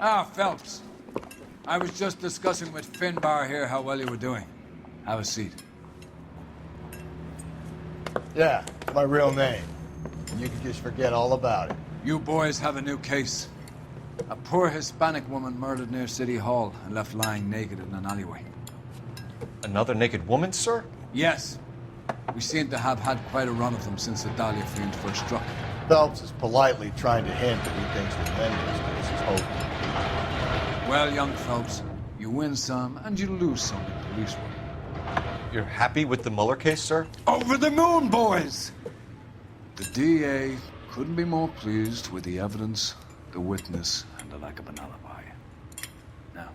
Ah, Phelps. I was just discussing with Finbar here how well you were doing. Have a seat. Yeah, it's my real name. And you can just forget all about it. You boys have a new case. A poor Hispanic woman murdered near City Hall and left lying naked in an alleyway. Another naked woman, sir? Yes. We seem to have had quite a run of them since the Dahlia fiend first struck. Phelps is politely trying to hint that he thinks the Mendez case is hopeless. Well, young Phelps, you win some and you lose some in police work. You're happy with the Mueller case, sir? Over the moon, boys! The DA couldn't be more pleased with the evidence, the witness, and the lack of an alibi. Now,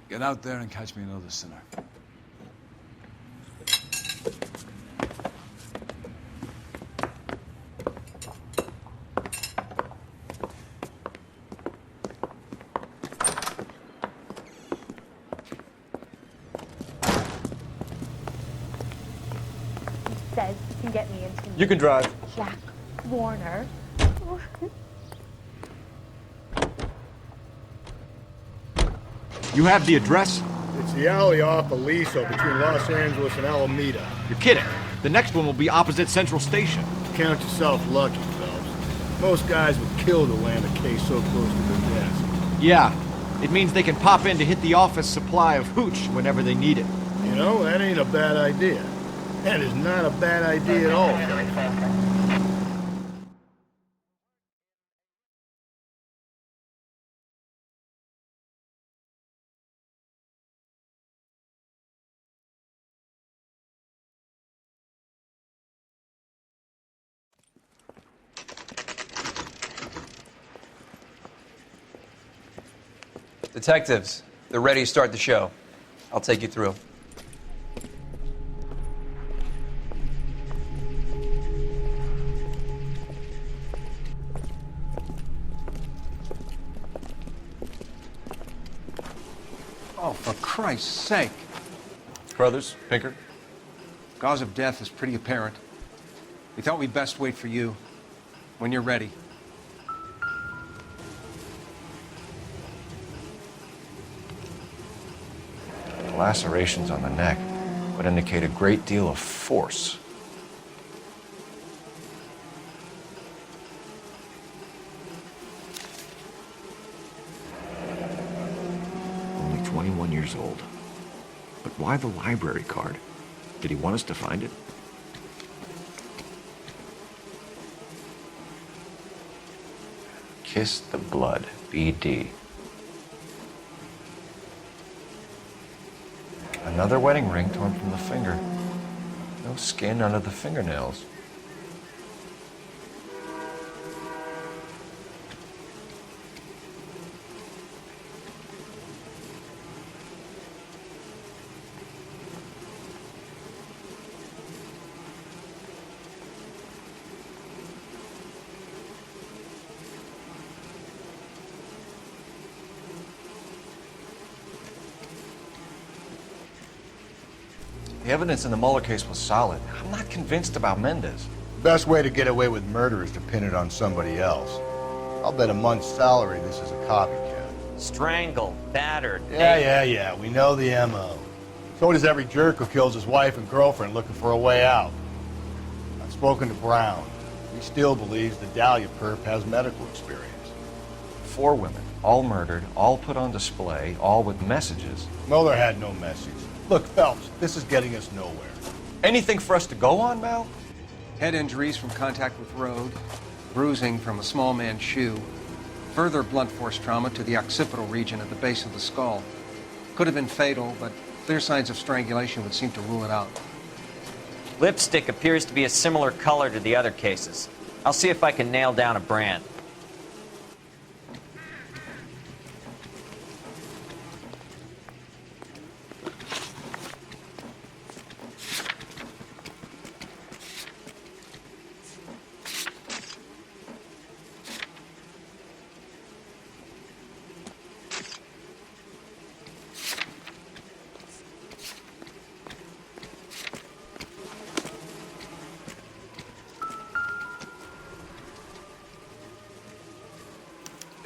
get out there and catch me another sinner. Says he can get me into You can drive. Jack Warner. You have the address? It's the alley off Aliso between Los Angeles and Alameda. You're kidding. The next one will be opposite Central Station. Count yourself lucky, Phelps. Most guys would kill to land a case so close to their desk. Yeah. It means they can pop in to hit the office supply of hooch whenever they need it. You know, that ain't a bad idea. That is not a bad idea at all. Detectives, they're ready to start the show. I'll take you through. Oh, for Christ's sake. Brothers, Pinker? Cause of death is pretty apparent. We thought we'd best wait for you. When you're ready. The lacerations on the neck would indicate a great deal of force. Only 21 years old. But why the library card? Did he want us to find it? Kiss the blood, BD. Another wedding ring torn from the finger. No skin under the fingernails. The evidence in the Mueller case was solid. I'm not convinced about Mendez. Best way to get away with murder is to pin it on somebody else. I'll bet a month's salary this is a copycat. Strangled, battered. Yeah. We know the M.O. So does every jerk who kills his wife and girlfriend looking for a way out. I've spoken to Brown. He still believes the Dahlia perp has medical experience. 4 women, all murdered, all put on display, all with messages. Mueller had no message. Look, Phelps, this is getting us nowhere. Anything for us to go on, Mal? Head injuries from contact with road, bruising from a small man's shoe, further blunt force trauma to the occipital region at the base of the skull. Could have been fatal, but clear signs of strangulation would seem to rule it out. Lipstick appears to be a similar color to the other cases. I'll see if I can nail down a brand.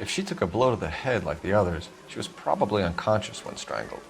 If she took a blow to the head like the others, she was probably unconscious when strangled.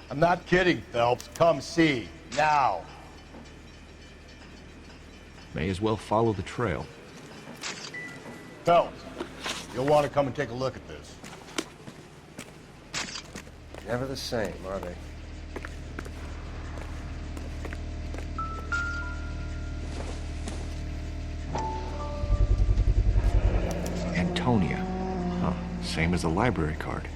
I'm not kidding, Phelps. Come see. Now. May as well follow the trail. Phelps, you'll want to come and take a look at this. Never the same, are they? Antonia. Huh. Same as the library card.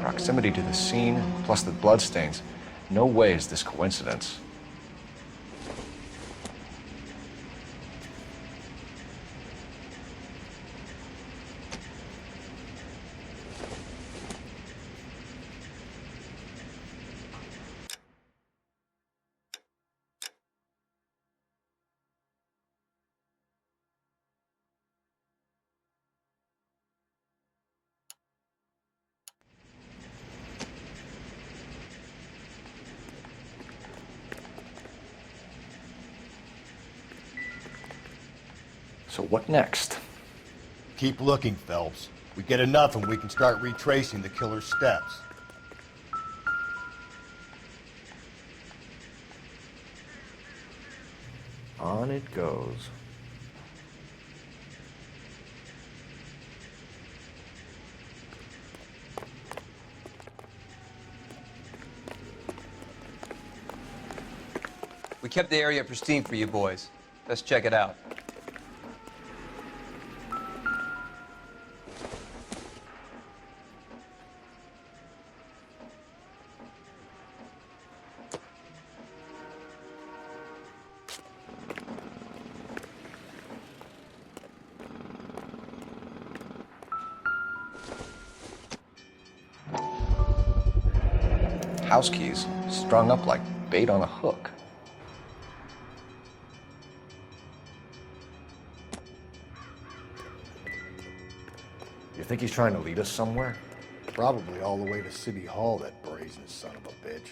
Proximity to the scene, plus the bloodstains. No way is this coincidence. So what next? Keep looking, Phelps. We get enough and we can start retracing the killer's steps. On it goes. We kept the area pristine for you boys. Let's check it out. House keys, strung up like bait on a hook. You think he's trying to lead us somewhere? Probably all the way to City Hall, that brazen son of a bitch.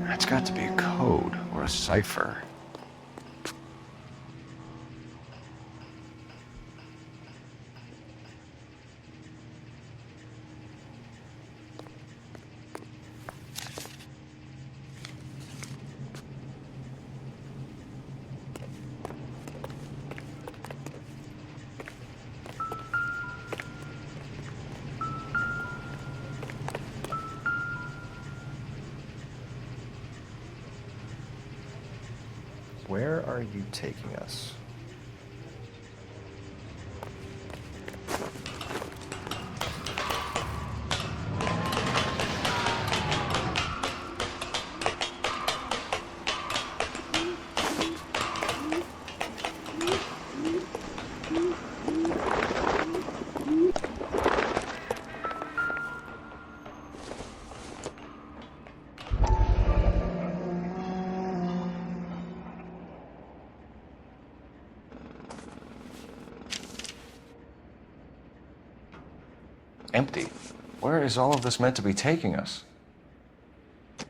That's got to be a code or a cipher. Where are you taking us? Empty. Where is all of this meant to be taking us? He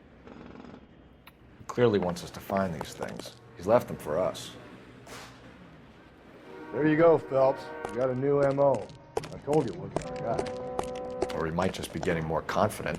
clearly wants us to find these things. He's left them for us. There you go, Phelps. You got a new M.O. I told you it wasn't our guy. Or he might just be getting more confident.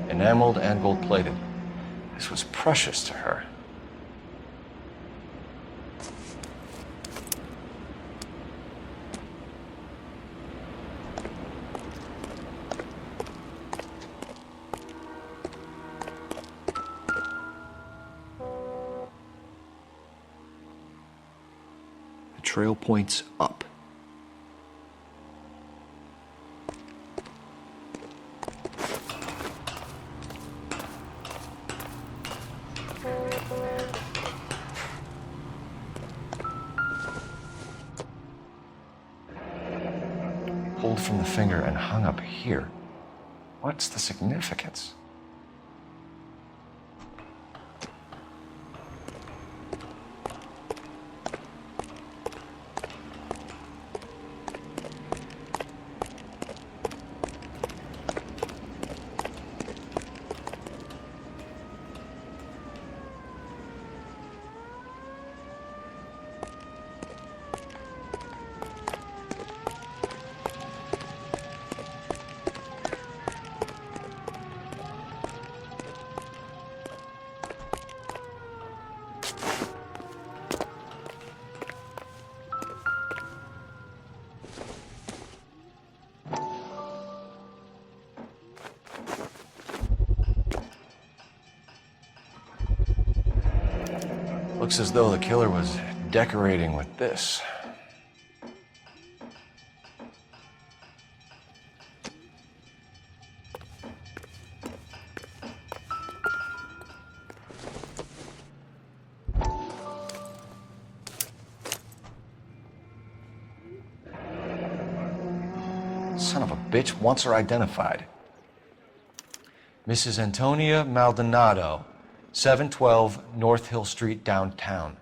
Enameled and gold-plated. This was precious to her. The trail points up. Pulled from the finger and hung up here. What's the significance? Looks as though the killer was decorating with this. bitch wants her identified. Mrs. Antonia Maldonado, 712 North Hill Street, downtown.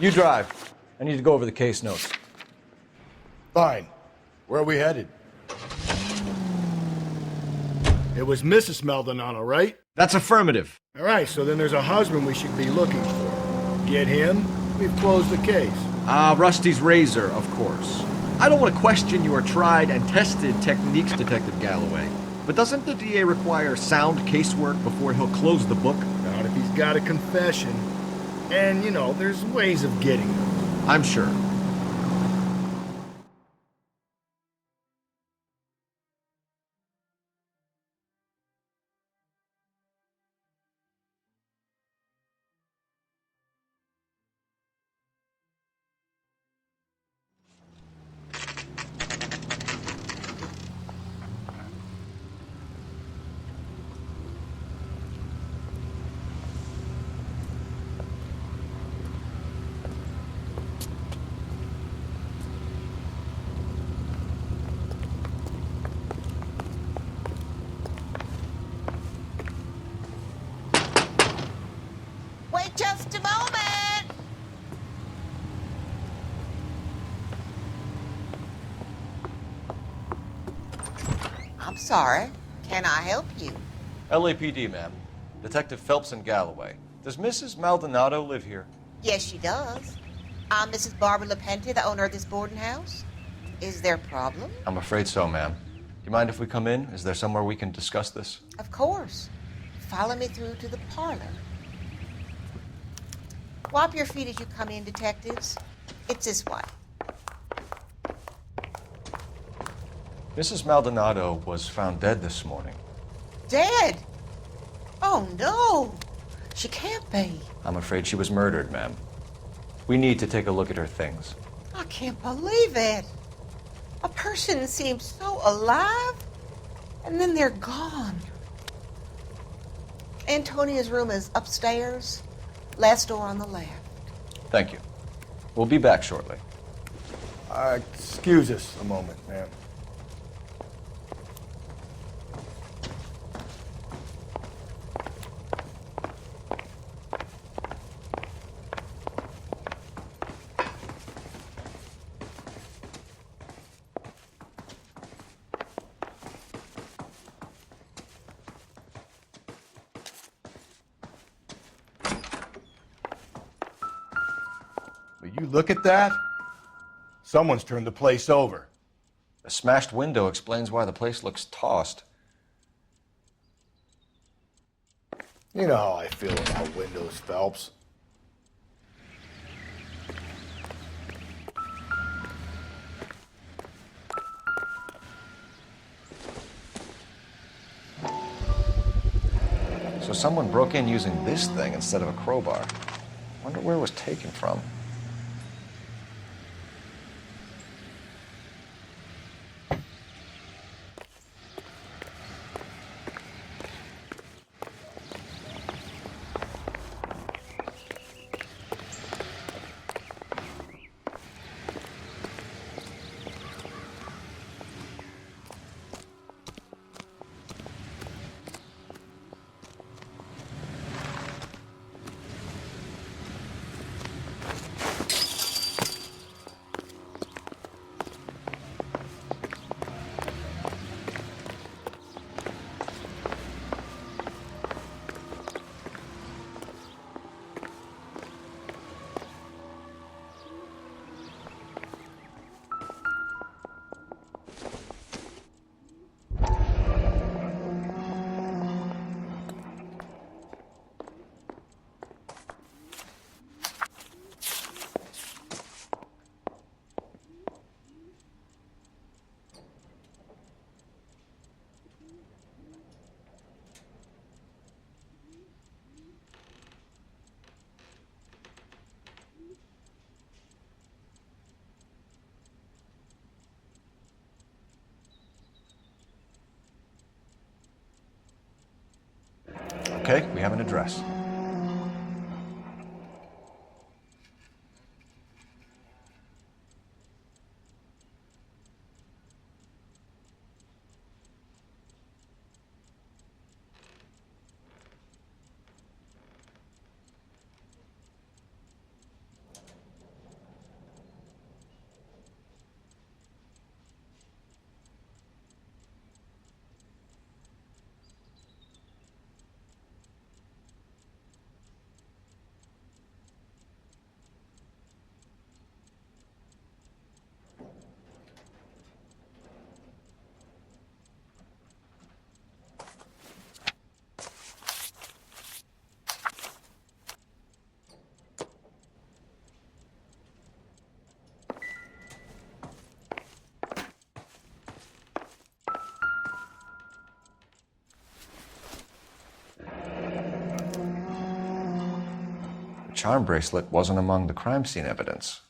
You drive. I need to go over the case notes. Fine. Where are we headed? It was Mrs. Maldonado, right? That's affirmative. All right, so then there's a husband we should be looking for. Get him, we've closed the case. Rusty's razor, of course. I don't want to question your tried and tested techniques, Detective Galloway. But doesn't the DA require sound casework before he'll close the book? Not if he's got a confession. And, you know, there's ways of getting them. I'm sure. Wait just a moment! I'm sorry. Can I help you? LAPD, ma'am. Detective Phelps and Galloway. Does Mrs. Maldonado live here? Yes, she does. I'm Mrs. Barbara LaPente, the owner of this boarding house. Is there a problem? I'm afraid so, ma'am. Do you mind if we come in? Is there somewhere we can discuss this? Of course. Follow me through to the parlor. Wipe your feet as you come in, detectives. It's this way. Mrs. Maldonado was found dead this morning. Dead? Oh, no. She can't be. I'm afraid she was murdered, ma'am. We need to take a look at her things. I can't believe it. A person seems so alive, and then they're gone. Antonia's room is upstairs, last door on the left. Thank you. We'll be back shortly. Excuse us a moment, ma'am. Will you look at that? Someone's turned the place over. The smashed window explains why the place looks tossed. You know how I feel about windows, Phelps. So someone broke in using this thing instead of a crowbar. Wonder where it was taken from. Okay, we have an address. The charm bracelet wasn't among the crime scene evidence.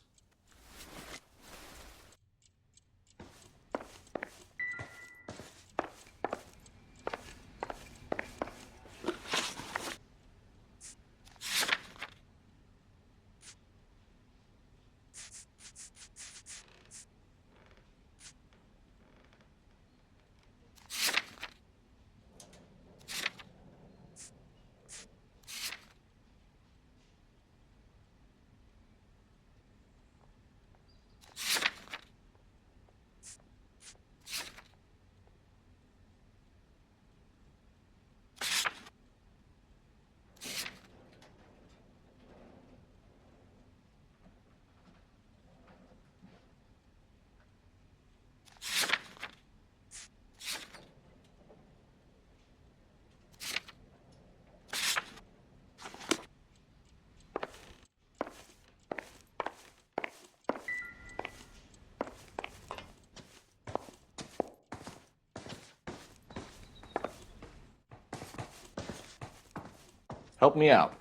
Help me out.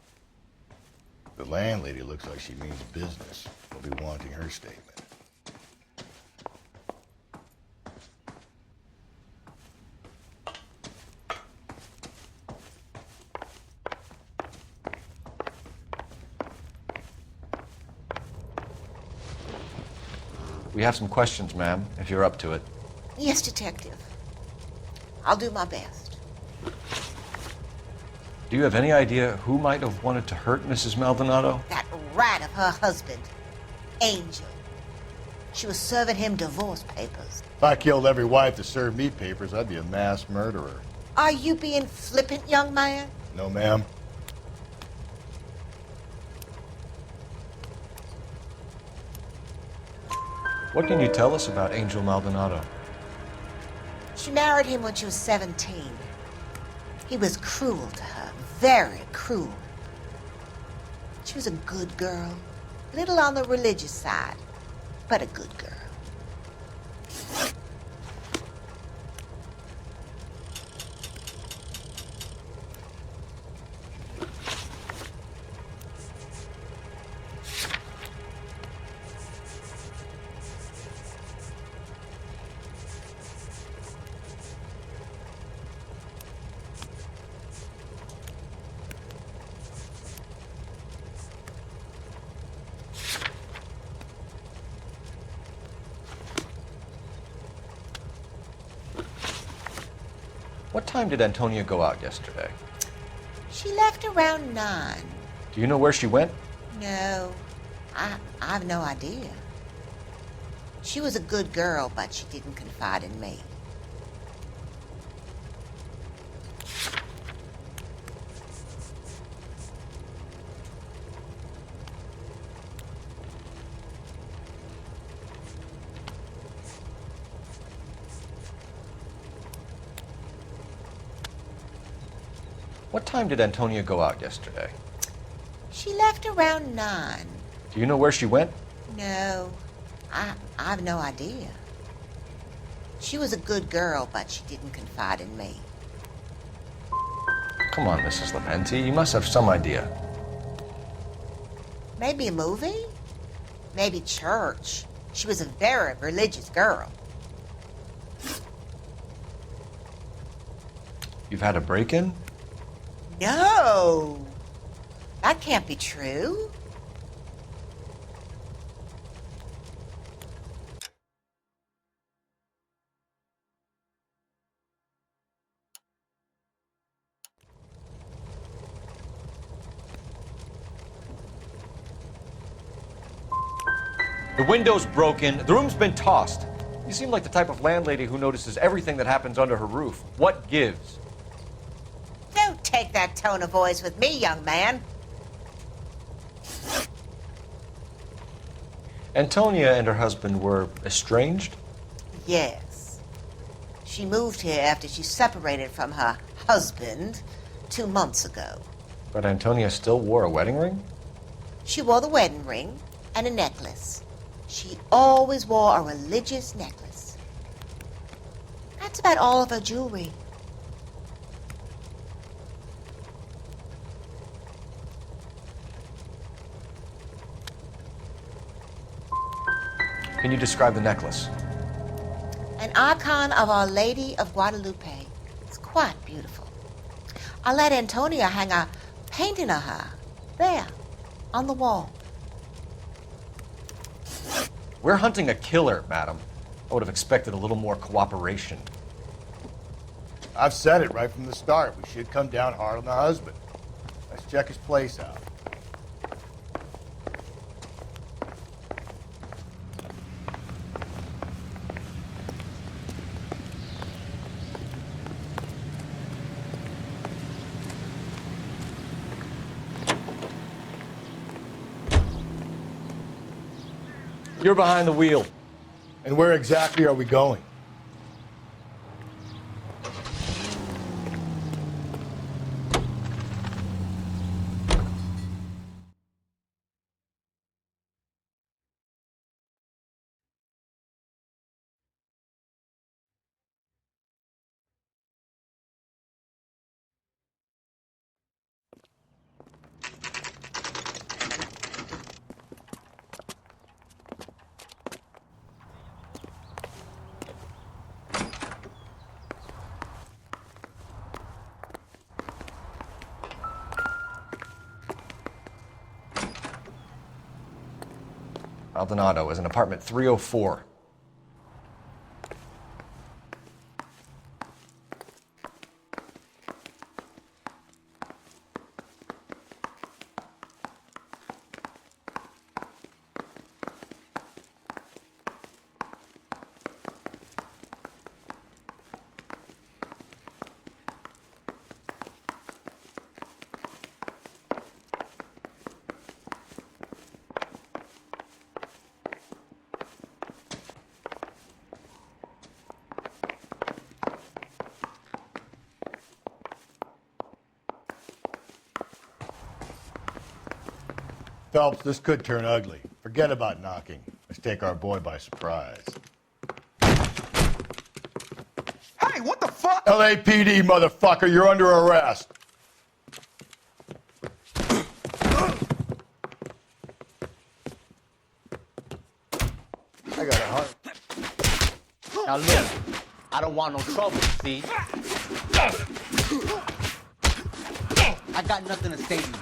The landlady looks like she means business. We'll be wanting her statement. We have some questions, ma'am, if you're up to it. Yes, Detective. I'll do my best. Do you have any idea who might have wanted to hurt Mrs. Maldonado? That rat of her husband, Angel. She was serving him divorce papers. If I killed every wife to serve me papers, I'd be a mass murderer. Are you being flippant, young man? No, ma'am. What can you tell us about Angel Maldonado? She married him when she was 17. He was cruel to her, very cruel. She was a good girl, a little on the religious side, but a good girl. What time did Antonia go out yesterday? She left around 9. Do you know where she went? No, I have no idea. She was a good girl, but she didn't confide in me. What time did Antonia go out yesterday? She left around 9. Do you know where she went? No, I have no idea. She was a good girl, but she didn't confide in me. Come on, Mrs. Lepenti, you must have some idea. Maybe a movie? Maybe church. She was a very religious girl. You've had a break-in? No, that can't be true. The window's broken. The room's been tossed. You seem like the type of landlady who notices everything that happens under her roof. What gives? Don't take that tone of voice with me, young man. Antonia and her husband were estranged? Yes. She moved here after she separated from her husband 2 months ago. But Antonia still wore a wedding ring? She wore the wedding ring and a necklace. She always wore a religious necklace. That's about all of her jewelry. Can you describe the necklace? An icon of Our Lady of Guadalupe. It's quite beautiful. I let Antonia hang a painting of her there on the wall. We're hunting a killer, madam. I would have expected a little more cooperation. I've said it right from the start. We should come down hard on the husband. Let's check his place out. You're behind the wheel. And where exactly are we going? Maldonado is in apartment 304. Phelps, this could turn ugly. Forget about knocking. Let's take our boy by surprise. Hey, what the fuck? LAPD, motherfucker, you're under arrest. I got a heart. Now look, I don't want no trouble, see? I got nothing to say to you.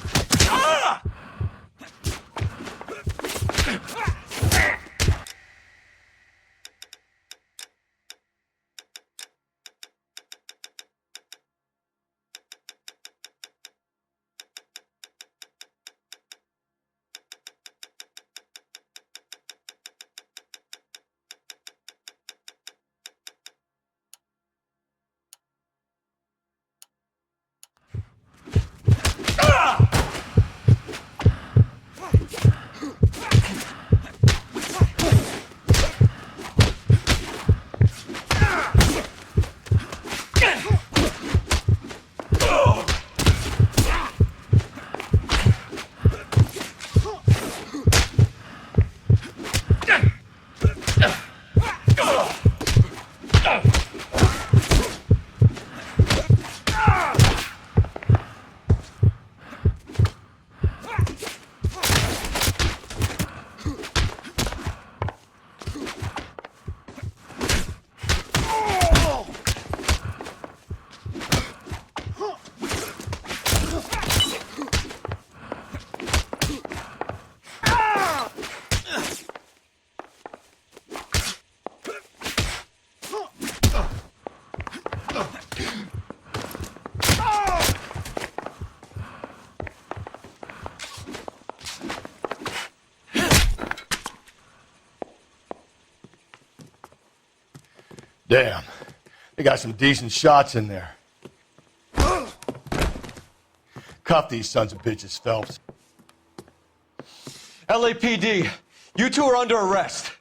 Damn. They got some decent shots in there. Cuff these sons of bitches, Phelps. LAPD, you two are under arrest.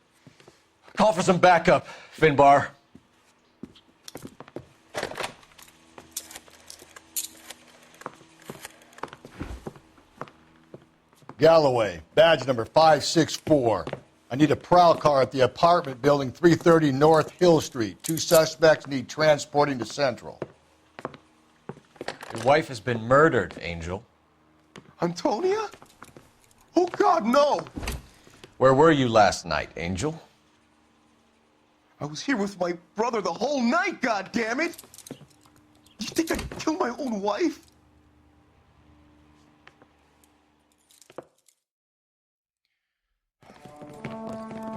Call for some backup, Finbar. Galloway, badge number 564. I need a prowl car at the apartment building 330 North Hill Street. 2 suspects need transporting to Central. Your wife has been murdered, Angel. Antonia? Oh, God, no! Where were you last night, Angel? I was here with my brother the whole night, goddammit! You think I'd kill my own wife?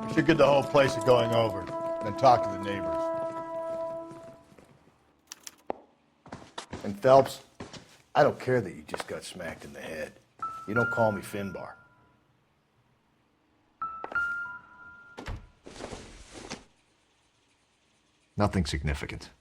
We should get the whole place going over, then talk to the neighbors. And Phelps, I don't care that you just got smacked in the head. You don't call me Finbar. Nothing significant.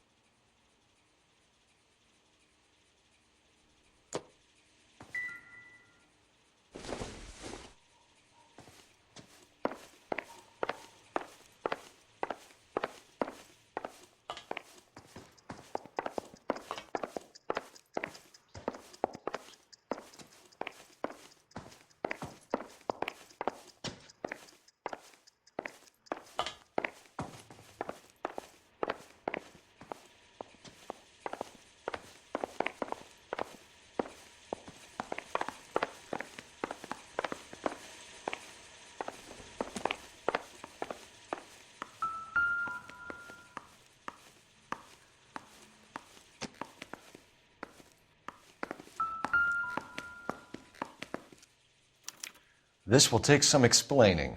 This will take some explaining.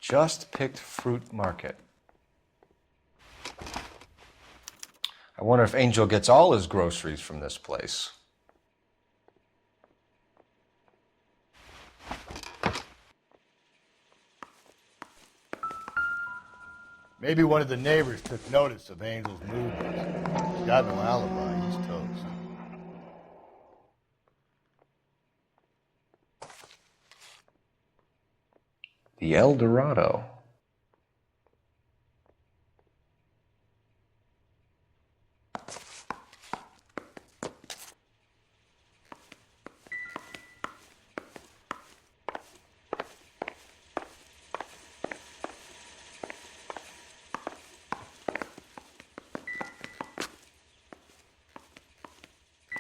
Just picked fruit market. I wonder if Angel gets all his groceries from this place. Maybe one of the neighbors took notice of Angel's movements. He's got no alibi. He's toast. The El Dorado.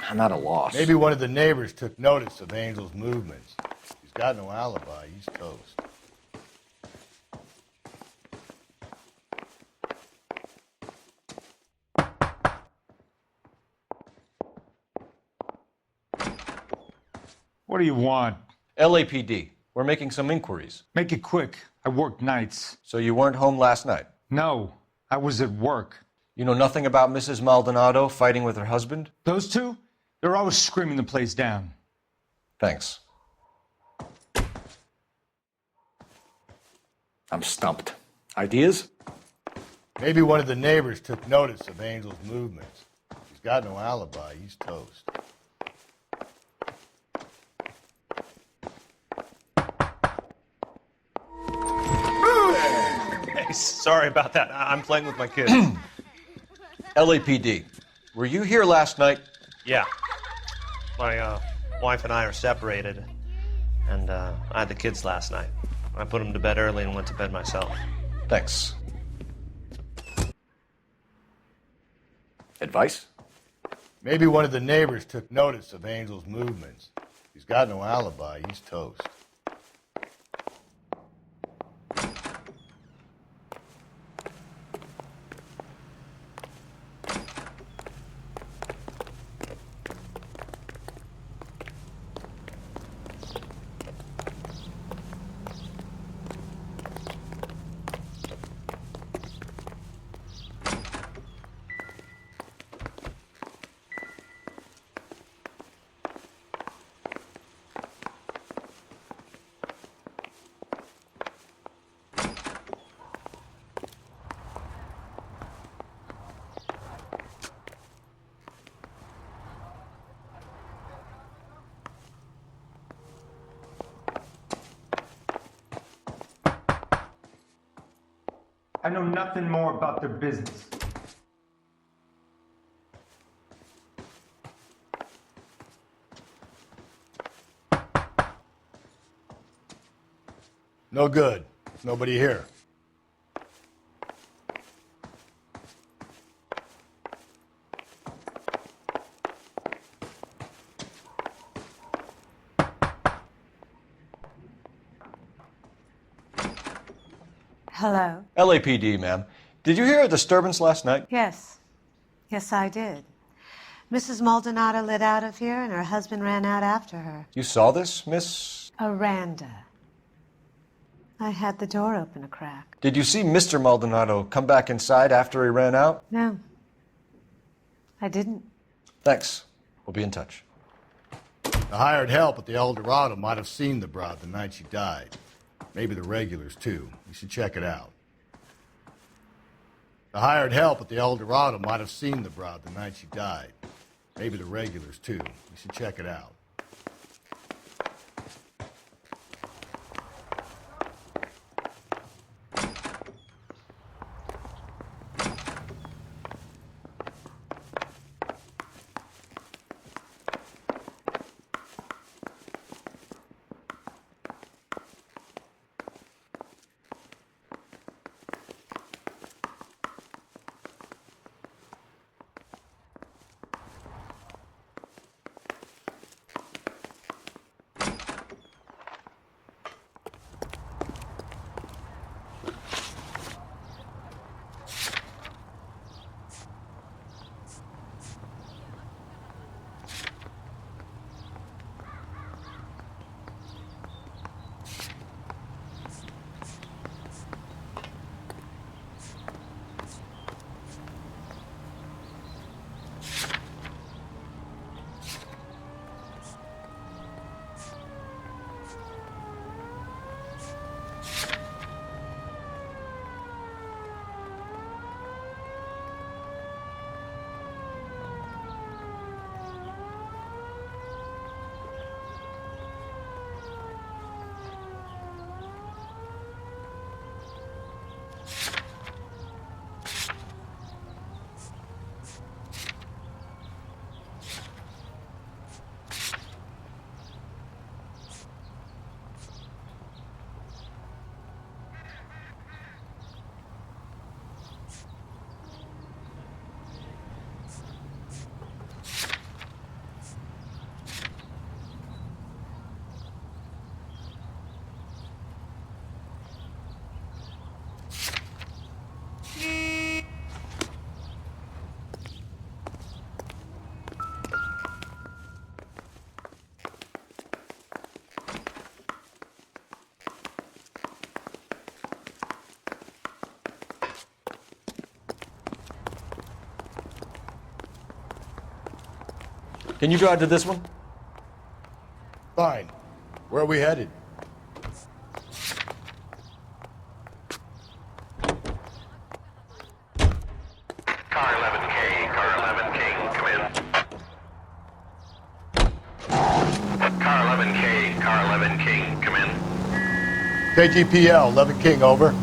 I'm at a loss. Maybe one of the neighbors took notice of Angel's movements. He's got no alibi. He's toast. What do you want? LAPD. We're making some inquiries. Make it quick. I work nights. So you weren't home last night? No, I was at work. You know nothing about Mrs. Maldonado fighting with her husband? Those two? They're always screaming the place down. Thanks. I'm stumped. Ideas? Maybe one of the neighbors took notice of Angel's movements. He's got no alibi. He's toast. Hey, sorry about that. I'm playing with my kids. LAPD. Were you here last night? Yeah. My wife and I are separated, and I had the kids last night. I put them to bed early and went to bed myself. Thanks. Advice? Maybe one of the neighbors took notice of Angel's movements. He's got no alibi. He's toast. I know nothing more about their business. No good. Nobody here. Hello? LAPD, ma'am. Did you hear a disturbance last night? Yes. Yes, I did. Mrs. Maldonado lit out of here, and her husband ran out after her. You saw this, Miss? Aranda. I had the door open a crack. Did you see Mr. Maldonado come back inside after he ran out? No. I didn't. Thanks. We'll be in touch. The hired help at the El Dorado might have seen the broad the night she died. Maybe the regulars, too. You should check it out. The hired help at the El Dorado might have seen the broad the night she died. Maybe the regulars, too. You should check it out. Can you drive to this one? Fine. Where are we headed? Car 11K, Car 11K, come in. Car 11K, Car 11K, come in. KGPL, 11 King, over.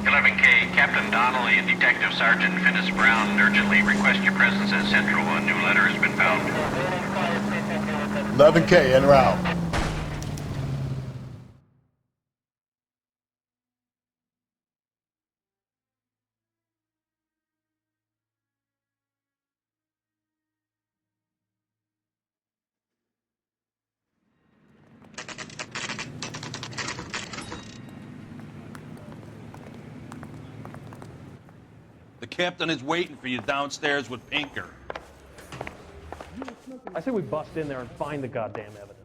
11K, Captain Donnelly and Detective Sergeant Finis Brown urgently request your presence at Central. A new letter has been found. 11K, en route. The captain is waiting for you downstairs with Pinker. I say we bust in there and find the goddamn evidence.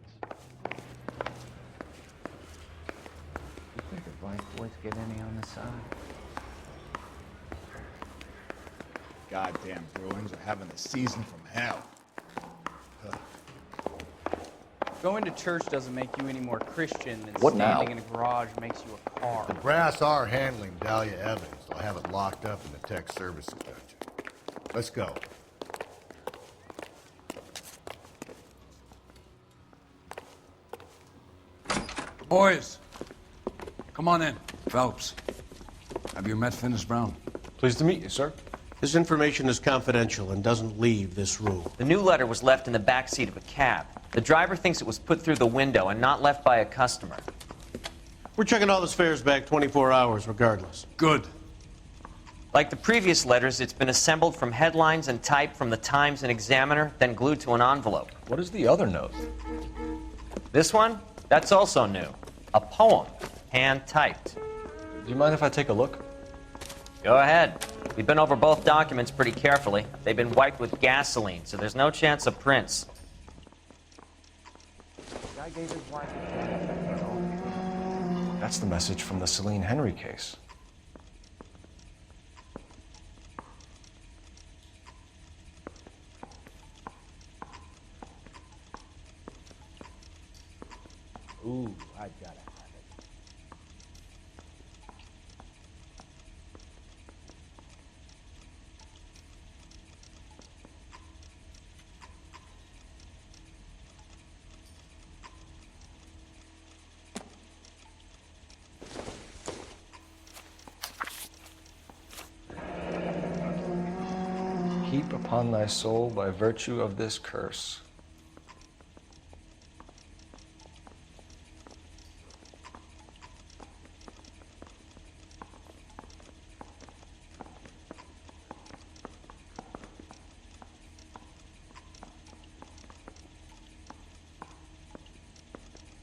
You think the Vice boys get any on the side? Goddamn Bruins are having a season from hell. Going to church doesn't make you any more Christian than What now? standing in a garage makes you a car. The brass are handling Dahlia evidence. They'll have it locked up in the tech services dungeon. Let's go. Boys, come on in. Phelps, Have you met Finis Brown? Pleased to meet you, sir. This information is confidential and doesn't leave this room. The new letter was left in the back seat of a cab. The driver thinks it was put through the window and not left by a customer. We're checking all his fares back 24 hours regardless. Good. Like the previous letters, it's been assembled from headlines and typed from the Times and Examiner, then glued to an envelope. What is the other note? This one? That's also new. A poem, hand-typed. Do you mind if I take a look? Go ahead. We've been over both documents pretty carefully. They've been wiped with gasoline, so there's no chance of prints. That's the message from the Celine Henry case. Ooh, I gotta have it. Heap upon thy soul by virtue of this curse.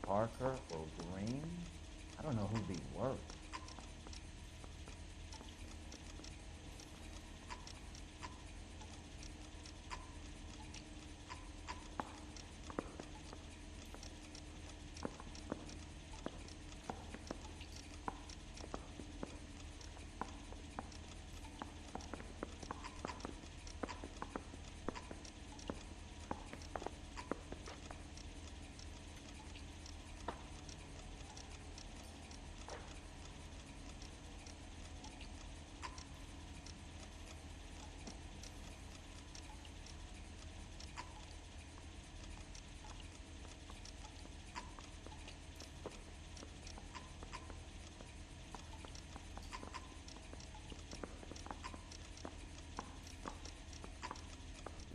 Parker or Green? I don't know who these were.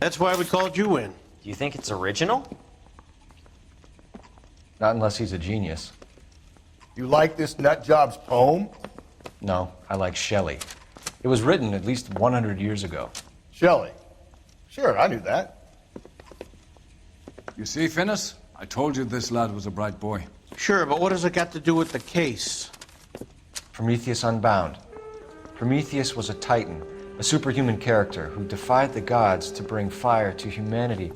That's why we called you in. Do you think it's original? Not unless he's a genius. You like this nut job's poem? No, I like Shelley. It was written at least 100 years ago. Shelley. Sure, I knew that. You see, Finis? I told you this lad was a bright boy. Sure, but what has it got to do with the case? Prometheus Unbound. Prometheus was a titan, a superhuman character who defied the gods to bring fire to humanity.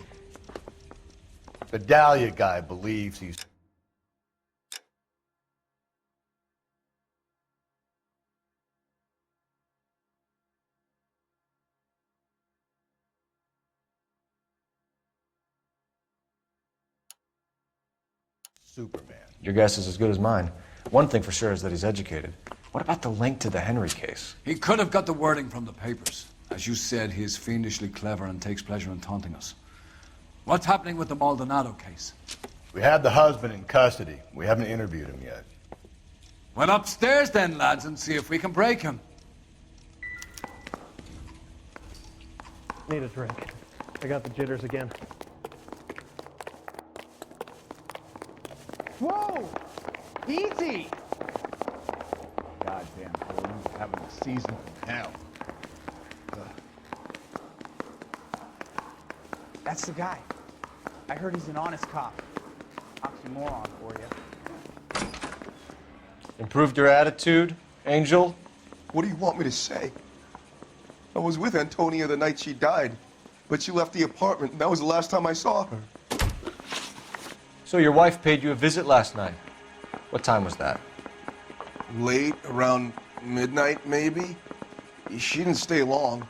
The Dahlia guy believes he's... Superman. Your guess is as good as mine. One thing for sure is that he's educated. What about the link to the Henry case? He could have got the wording from the papers. As you said, he is fiendishly clever and takes pleasure in taunting us. What's happening with the Maldonado case? We have the husband in custody. We haven't interviewed him yet. Well, upstairs then, lads, and see if we can break him. Need a drink. I got the jitters again. Whoa! Easy! Goddamn balloon's having a season from hell. That's the guy. I heard he's an honest cop. Oxymoron for you. Improved your attitude, Angel? What do you want me to say? I was with Antonia the night she died, but she left the apartment, and that was the last time I saw her. So your wife paid you a visit last night. What time was that? Late, around midnight, maybe? She didn't stay long.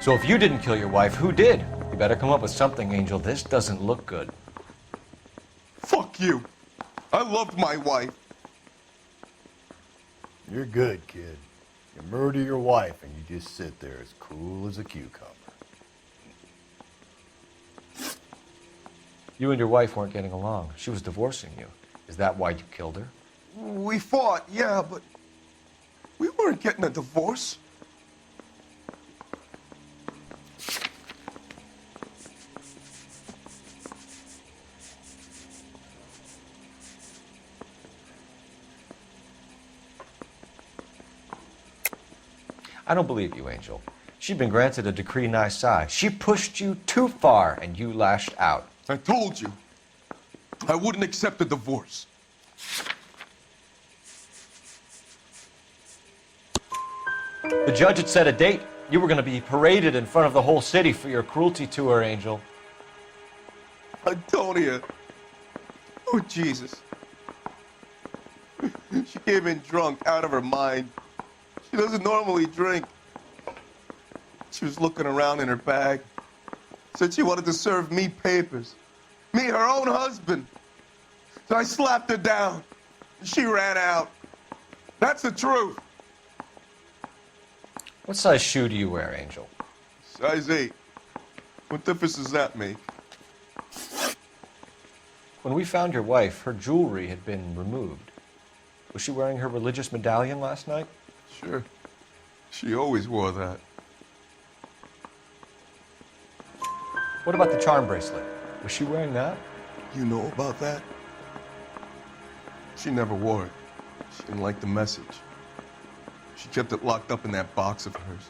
So if you didn't kill your wife, who did? You better come up with something, Angel. This doesn't look good. Fuck you. I loved my wife. You're good, kid. You murder your wife and you just sit there as cool as a cucumber. You and your wife weren't getting along. She was divorcing you. Is that why you killed her? We fought, yeah, but we weren't getting a divorce. I don't believe you, Angel. She'd been granted a decree nisi. She pushed you too far, and you lashed out. I told you. I wouldn't accept a divorce. The judge had set a date. You were going to be paraded in front of the whole city for your cruelty to her, Angel. Antonia. Oh, Jesus. She came in drunk, out of her mind. She doesn't normally drink. She was looking around in her bag. Said she wanted to serve me papers. Me, her own husband. So I slapped her down. She ran out. That's the truth. What size shoe do you wear, Angel? Size 8. What difference does that make? When we found your wife, her jewelry had been removed. Was she wearing her religious medallion last night? Sure. She always wore that. What about the charm bracelet? Was she wearing that? You know about that? She never wore it. She didn't like the message. She kept it locked up in that box of hers.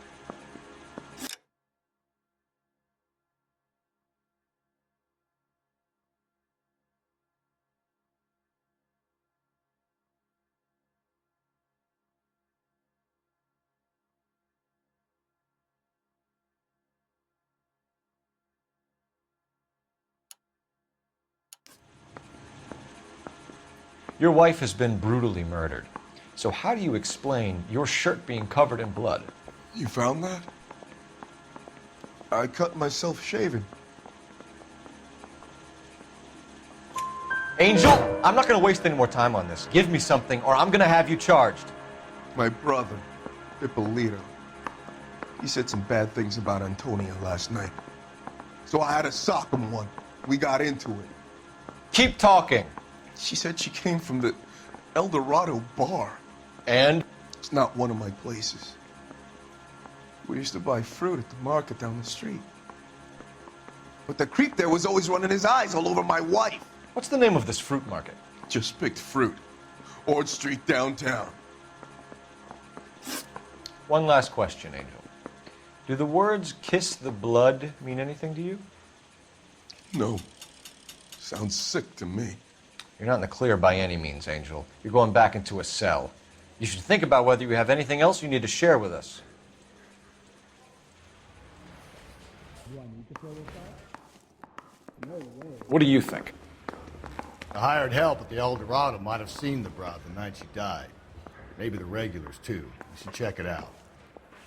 Your wife has been brutally murdered. So how do you explain your shirt being covered in blood? You found that? I cut myself shaving. Angel, I'm not going to waste any more time on this. Give me something or I'm going to have you charged. My brother, Ippolito. He said some bad things about Antonia last night. So I had to sock him one. We got into it. Keep talking. She said she came from the El Dorado bar. And? It's not one of my places. We used to buy fruit at the market down the street. But the creep there was always running his eyes all over my wife. What's the name of this fruit market? Just picked fruit. Ord Street downtown. One last question, Angel. Do the words kiss the blood mean anything to you? No. Sounds sick to me. You're not in the clear by any means, Angel. You're going back into a cell. You should think about whether you have anything else you need to share with us. What do you think? The hired help at the El Dorado might have seen the broad the night she died. Maybe the regulars, too. You should check it out.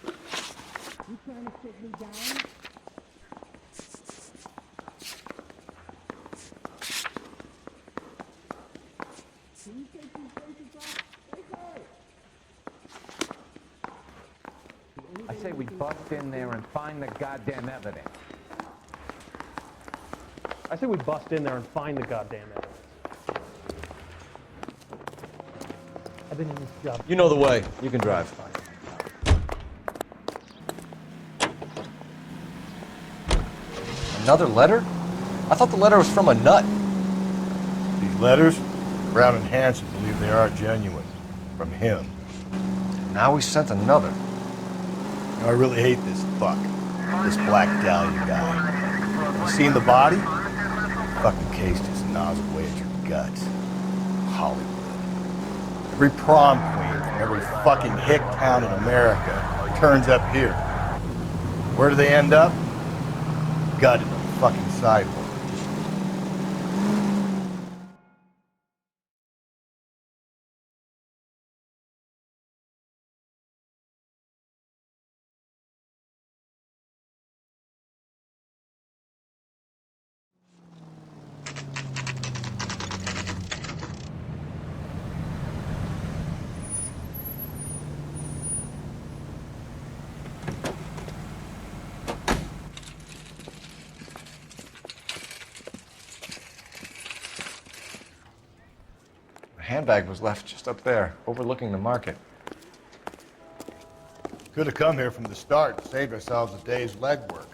You trying to sit me down? Can you take these faces off? I say we bust in there and find the goddamn evidence. I say we bust in there and find the goddamn evidence. I've been in this job. You know the way. You can drive. Another letter? I thought the letter was from a nut. These letters, Brown and Hanson believe they are genuine. From him. Now he sent another. You know, I really hate this fuck. This Black Dahlia guy. You seen the body? Fucking case just gnaws away at your guts. Hollywood. Every prom queen from every fucking hick town in America turns up here. Where do they end up? Gutted on the fucking sidewalk. handbag was left just up there, overlooking the market. Could have come here from the start and saved ourselves a day's legwork.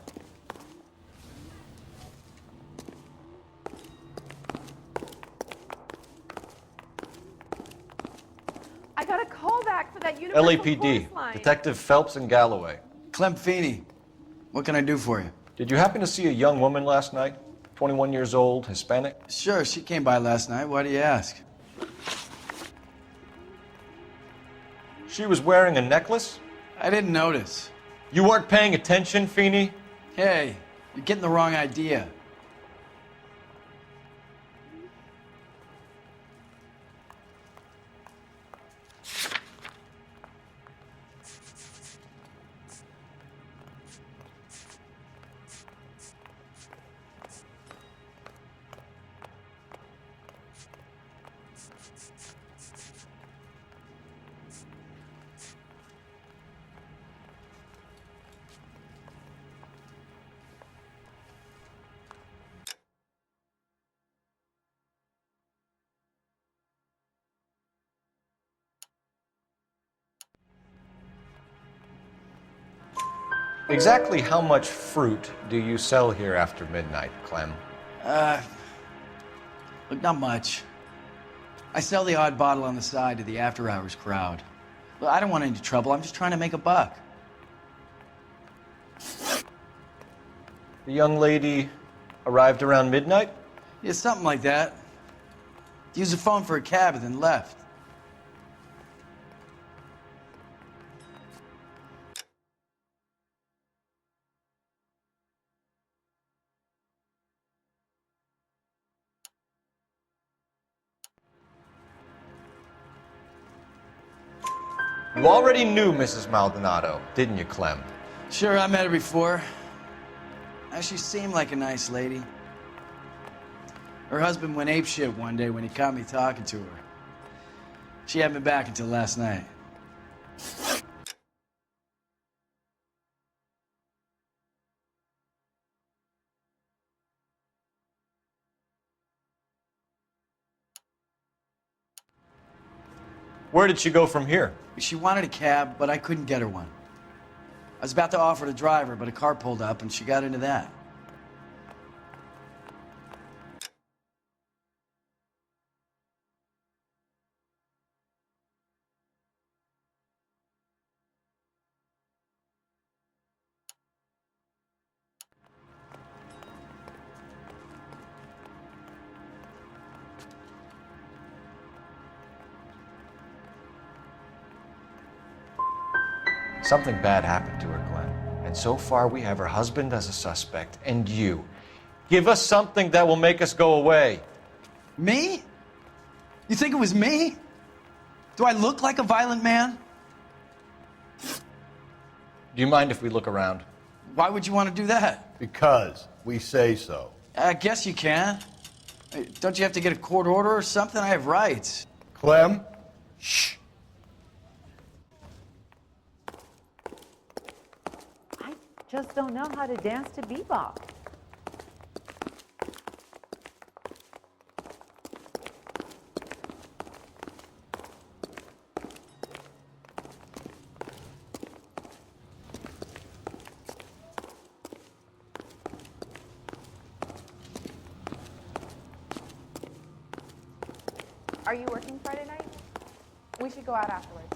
I got a call back for that universal LAPD, chorus line. Detective Phelps and Galloway. Clem Feeney, what can I do for you? Did you happen to see a young woman last night? 21 years old, Hispanic? Sure, she came by last night. Why do you ask? She was wearing a necklace? I didn't notice. You weren't paying attention, Feeney? Hey, you're getting the wrong idea. Exactly how much fruit do you sell here after midnight, Clem? Look, not much. I sell the odd bottle on the side to the after-hours crowd. Well, I don't want any trouble. I'm just trying to make a buck. The young lady arrived around midnight? Yeah, something like that. Used the phone for a cab and then left. You already knew Mrs. Maldonado, didn't you, Clem? Sure, I met her before. She seemed like a nice lady. Her husband went apeshit one day when he caught me talking to her. She hadn't been back until last night. Where did she go from here? She wanted a cab, but I couldn't get her one. I was about to offer to drive her, but a car pulled up and she got into that. Something bad happened to her, Glenn. And so far, we have her husband as a suspect, and you. Give us something that will make us go away. Me? You think it was me? Do I look like a violent man? Do you mind if we look around? Why would you want to do that? Because we say so. I guess you can. Don't you have to get a court order or something? I have rights. Clem? Shh. Just don't know how to dance to bebop. Are you working Friday night? We should go out afterwards.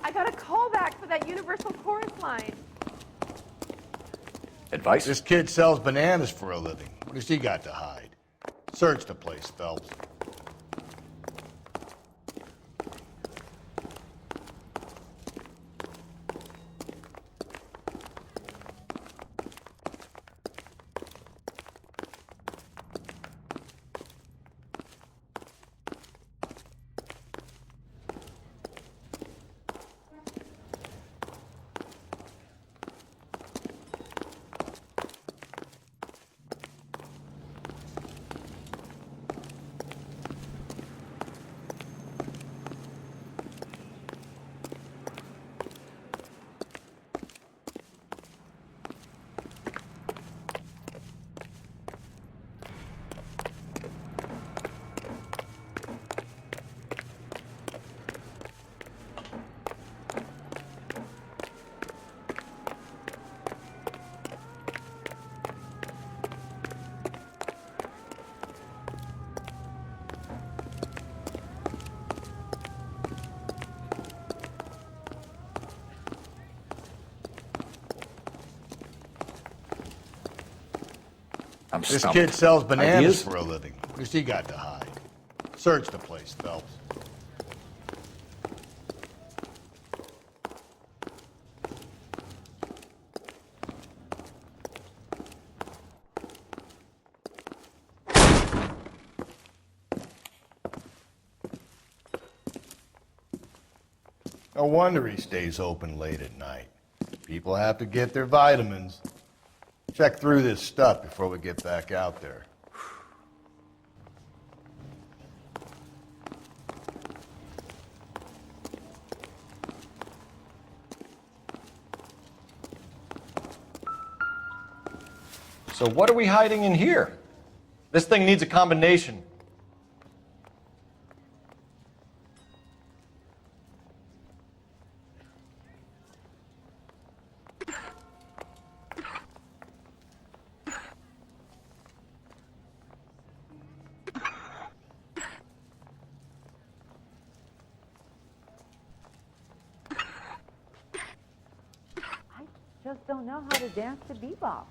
I got a call back for that universal chorus line. Advice? This kid sells bananas for a living. What has he got to hide? Search the place, Phelps. I'm This stumped. kid sells bananas Ideas? for a living. What's he got to hide? Search the place, Phelps. No wonder he stays open late at night. People have to get their vitamins. Check through this stuff before we get back out there. So what are we hiding in here? This thing needs a combination. Just don't know how to dance to bebop.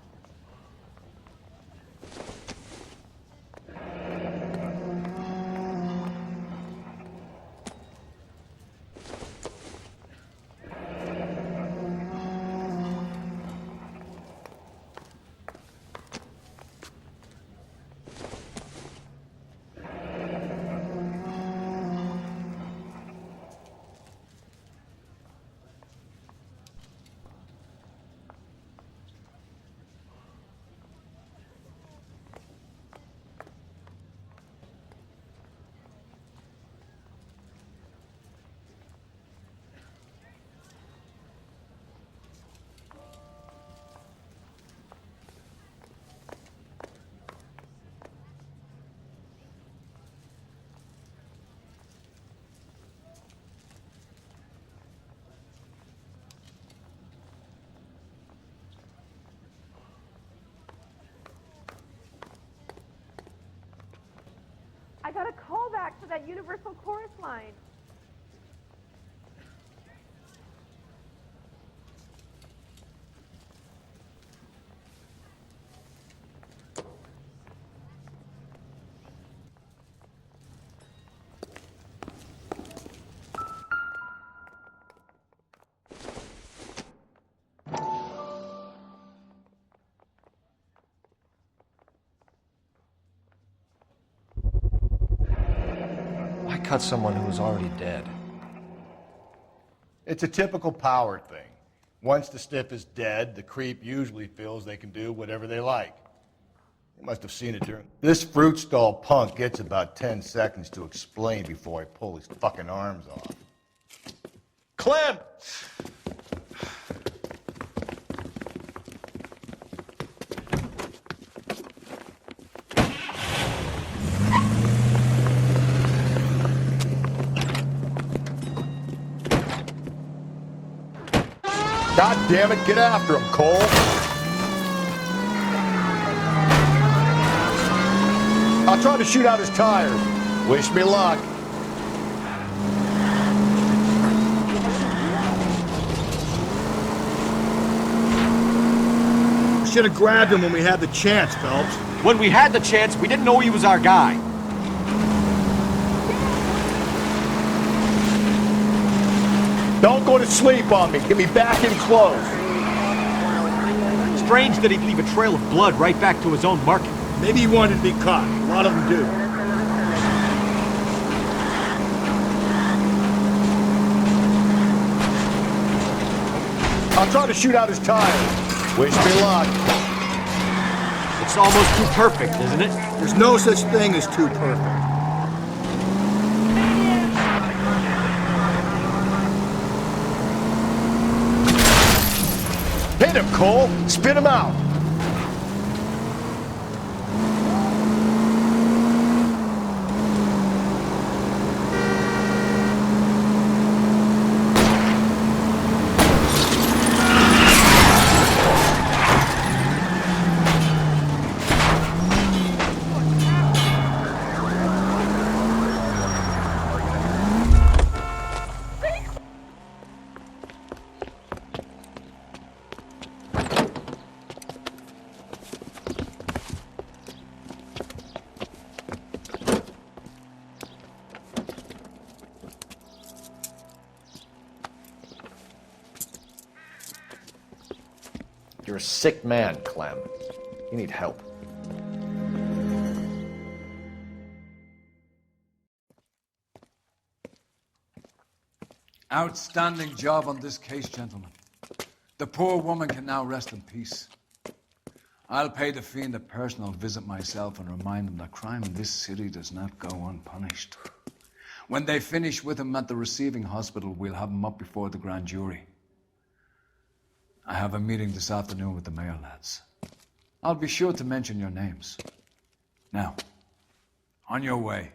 I got a call back for that Universal Chorus line. Why cut someone who was already dead? It's a typical power thing. Once the stiff is dead, the creep usually feels they can do whatever they like. You must have seen it during... This fruit stall punk gets about 10 seconds to explain before I pull his fucking arms off. Clem! God damn it, get after him, Cole! I'll try to shoot out his tires. Wish me luck. Should have grabbed him when we had the chance, Phelps. When we had the chance, we didn't know he was our guy. Don't go to sleep on me. Get me back in close. Strange that he'd leave a trail of blood right back to his own market. Maybe he wanted to be caught. A lot of them do. I'll try to shoot out his tires. Wish me luck. It's almost too perfect, isn't it? There's no such thing as too perfect. Hit him, Cole! Spit him out! You're a sick man, Clem. You need help. Outstanding job on this case, gentlemen. The poor woman can now rest in peace. I'll pay the fiend a personal visit myself and remind him that crime in this city does not go unpunished. When they finish with him at the receiving hospital, we'll have him up before the grand jury. I have a meeting this afternoon with the mayor lads. I'll be sure to mention your names. Now, on your way.